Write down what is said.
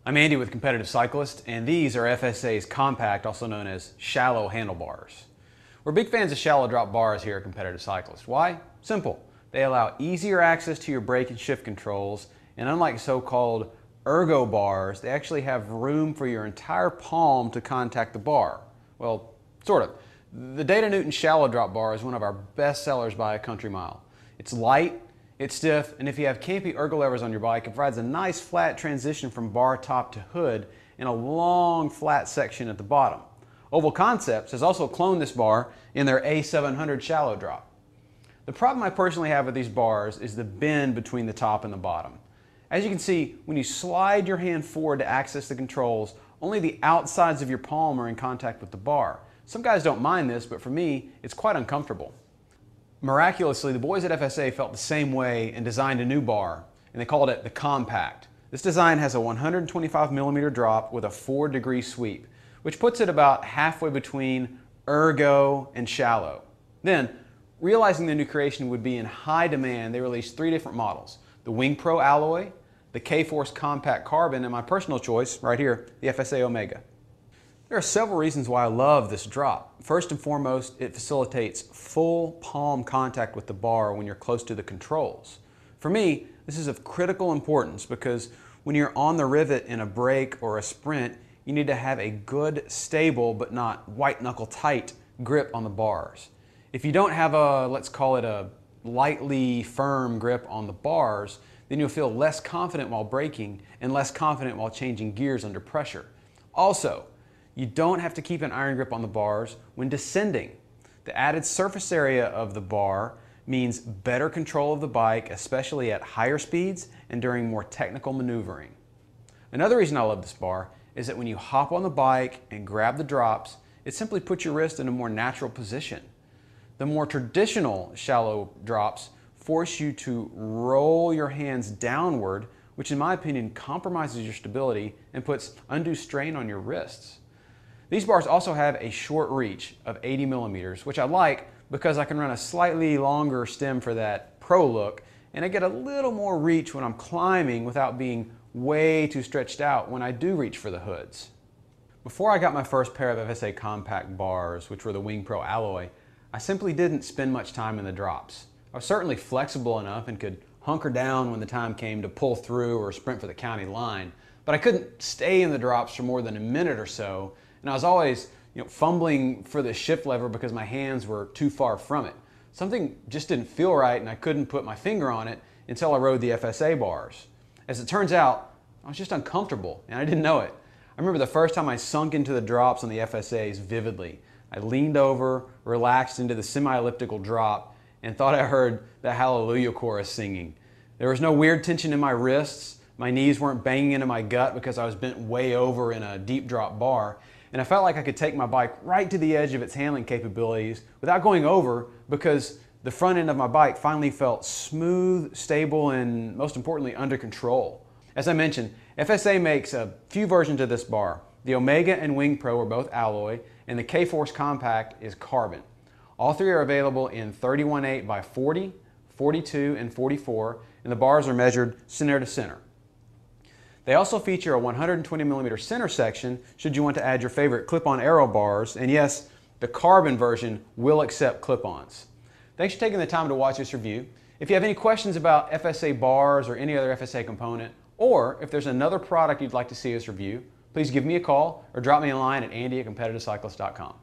I'm Andy with Competitive Cyclist, and these are FSA's compact, also known as shallow handlebars. We're big fans of shallow drop bars here at Competitive Cyclist. Why? Simple. They allow easier access to your brake and shift controls, and unlike so-called ergo bars, they actually have room for your entire palm to contact the bar. Well, sort of. The Data Newton shallow drop bar is one of our best sellers by a country mile. It's light, it's stiff, and if you have campy ergo levers on your bike, it provides a nice flat transition from bar top to hood and a long flat section at the bottom. Oval Concepts has also cloned this bar in their A700 shallow drop. The problem I personally have with these bars is the bend between the top and the bottom. As you can see, when you slide your hand forward to access the controls, only the outsides of your palm are in contact with the bar. Some guys don't mind this, but for me, it's quite uncomfortable. Miraculously, the boys at FSA felt the same way and designed a new bar, and they called it the Compact. This design has a 125mm drop with a 4-degree sweep, which puts it about halfway between ergo and shallow. Then, realizing the new creation would be in high demand, they released 3 different models: the Wing Pro Alloy, the K-Force Compact Carbon, and my personal choice, right here, the FSA Omega. There are several reasons why I love this drop. First and foremost, it facilitates full palm contact with the bar when you're close to the controls. For me, this is of critical importance because when you're on the rivet in a brake or a sprint, you need to have a good, stable, but not white-knuckle tight grip on the bars. If you don't have a, let's call it a lightly firm grip on the bars, then you'll feel less confident while braking and less confident while changing gears under pressure. Also, you don't have to keep an iron grip on the bars when descending. The added surface area of the bar means better control of the bike, especially at higher speeds and during more technical maneuvering. Another reason I love this bar is that when you hop on the bike and grab the drops, it simply puts your wrist in a more natural position. The more traditional shallow drops force you to roll your hands downward, which in my opinion compromises your stability and puts undue strain on your wrists. These bars also have a short reach of 80mm, which I like because I can run a slightly longer stem for that pro look, and I get a little more reach when I'm climbing without being way too stretched out when I do reach for the hoods. Before I got my first pair of FSA compact bars, which were the Wing Pro Alloy, I simply didn't spend much time in the drops. I was certainly flexible enough and could hunker down when the time came to pull through or sprint for the county line, but I couldn't stay in the drops for more than a minute or so, and I was always fumbling for the shift lever because my hands were too far from it. Something just didn't feel right and I couldn't put my finger on it until I rode the FSA bars. As it turns out, I was just uncomfortable and I didn't know it. I remember the first time I sunk into the drops on the FSAs vividly. I leaned over, relaxed into the semi-elliptical drop, and thought I heard the Hallelujah chorus singing. There was no weird tension in my wrists, my knees weren't banging into my gut because I was bent way over in a deep drop bar, and I felt like I could take my bike right to the edge of its handling capabilities without going over because the front end of my bike finally felt smooth, stable, and most importantly, under control. As I mentioned, FSA makes a few versions of this bar. The Omega and Wing Pro are both alloy, and the K-Force Compact is carbon. All 3 are available in 31/8 by 40, 42, and 44, and the bars are measured center to center. They also feature a 120mm center section should you want to add your favorite clip-on aero bars, and yes, the carbon version will accept clip-ons. Thanks for taking the time to watch this review. If you have any questions about FSA bars or any other FSA component, or if there's another product you'd like to see us review, please give me a call or drop me a line at andy@competitivecyclist.com.